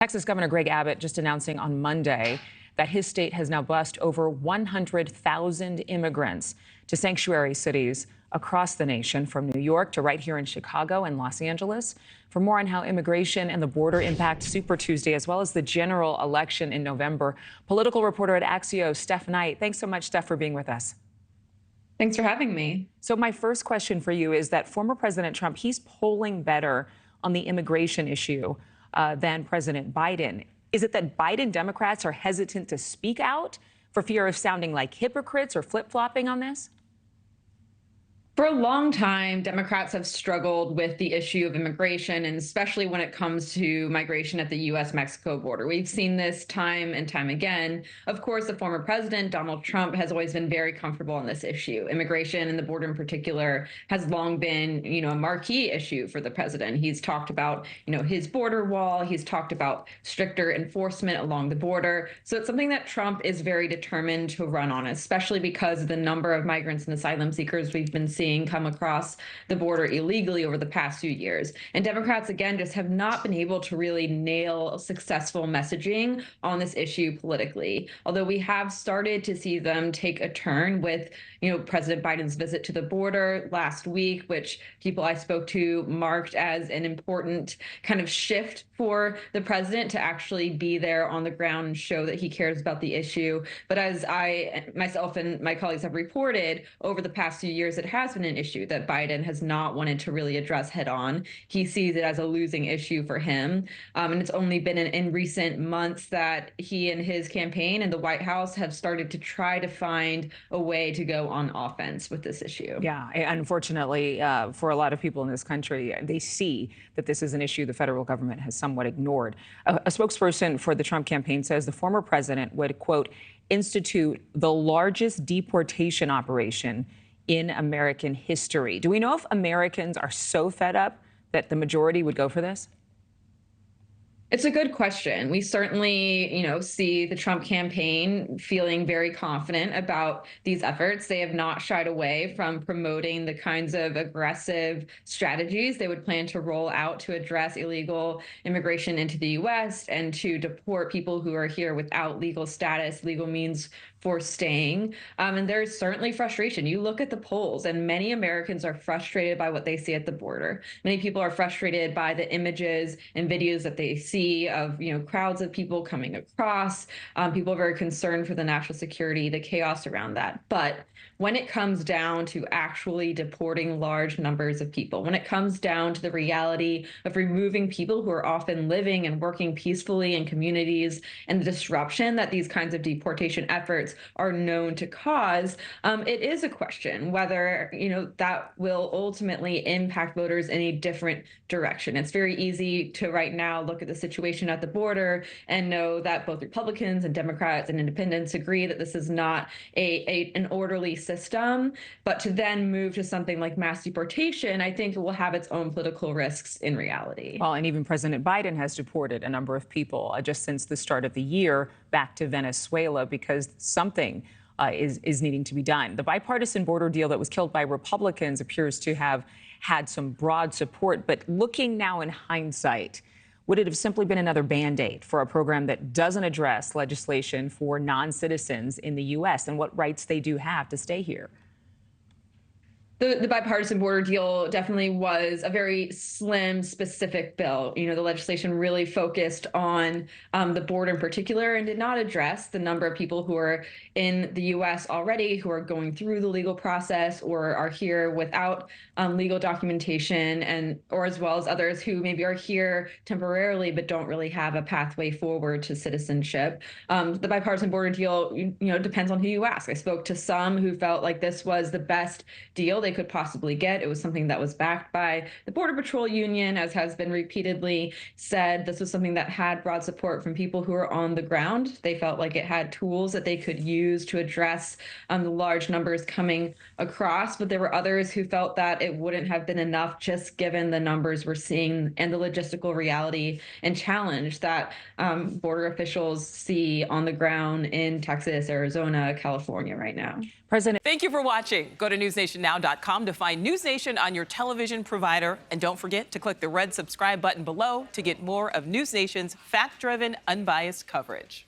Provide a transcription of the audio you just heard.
Texas Governor Greg Abbott just announcing on Monday that his state has now bused over 100,000 immigrants to sanctuary cities across the nation, from New York to right here in Chicago and Los Angeles. For more on how immigration and the border impact Super Tuesday, as well as the general election in November, political reporter at Axios, Stef Knight. Thanks so much, Stef, for being with us. Thanks for having me. So my first question for you is that former President Trump, he's polling better on the immigration issue than President Biden. Is it that Biden Democrats are hesitant to speak out for fear of sounding like hypocrites or flip-flopping on this? For a long time, Democrats have struggled with the issue of immigration, and especially when it comes to migration at the U.S.-Mexico border. We've seen this time and time again. Of course, the former president, Donald Trump, has always been very comfortable on this issue. Immigration and the border in particular has long been, a marquee issue for the president. He's talked about, his border wall. He's talked about stricter enforcement along the border. So it's something that Trump is very determined to run on, especially because of the number of migrants and asylum seekers we've been seeing come across the border illegally over the past few years. And Democrats, again, just have not been able to really nail successful messaging on this issue politically. Although we have started to see them take a turn with, President Biden's visit to the border last week, which people I spoke to marked as an important kind of shift for the president to actually be there on the ground and show that he cares about the issue. But as myself and my colleagues have reported over the past few years, it has been an issue that Biden has not wanted to really address head on. He sees it as a losing issue for him. And it's only been in recent months that he and his campaign and the White House have started to try to find a way to go on offense with this issue. Yeah, unfortunately, for a lot of people in this country, they see that this is an issue the federal government has somewhat ignored. A spokesperson for the Trump campaign says the former president would, quote, institute the largest deportation operation in American history. Do we know if Americans are so fed up that the majority would go for this? It's a good question. We certainly, see the Trump campaign feeling very confident about these efforts. They have not shied away from promoting the kinds of aggressive strategies they would plan to roll out to address illegal immigration into the U.S. and to deport people who are here without legal status, legal means for staying. And there's certainly frustration. You look at the polls, and many Americans are frustrated by what they see at the border. Many people are frustrated by the images and videos that they see of, crowds of people coming across. People are very concerned for the national security, the chaos around that. But when it comes down to actually deporting large numbers of people, when it comes down to the reality of removing people who are often living and working peacefully in communities, and the disruption that these kinds of deportation efforts are known to cause, it is a question whether, that will ultimately impact voters in a different direction. It's very easy to right now look at the situation at the border and know that both Republicans and Democrats and independents agree that this is not an orderly system. But to then move to something like mass deportation, I think it will have its own political risks in reality. Well, and even President Biden has deported a number of people just since the start of the year back to Venezuela because something is needing to be done. The bipartisan border deal that was killed by Republicans appears to have had some broad support. But looking now in hindsight, would it have simply been another Band-Aid for a program that doesn't address legislation for non-citizens in the U.S. and what rights they do have to stay here? The bipartisan border deal definitely was a very slim, specific bill. The legislation really focused on the border in particular and did not address the number of people who are in the U.S. already, who are going through the legal process or are here without legal documentation, or as well as others who maybe are here temporarily but don't really have a pathway forward to citizenship. The bipartisan border deal, depends on who you ask. I spoke to some who felt like this was the best deal they could possibly get. It was something that was backed by the Border Patrol Union, as has been repeatedly said. This was something that had broad support from people who are on the ground. They felt like it had tools that they could use to address the large numbers coming across. But there were others who felt that it wouldn't have been enough, just given the numbers we're seeing and the logistical reality and challenge that border officials see on the ground in Texas, Arizona, California right now. President, thank you for watching. Go to newsnationnow.com newsnation.com to find News Nation on your television provider. And don't forget to click the red subscribe button below to get more of News Nation's fact-driven, unbiased coverage.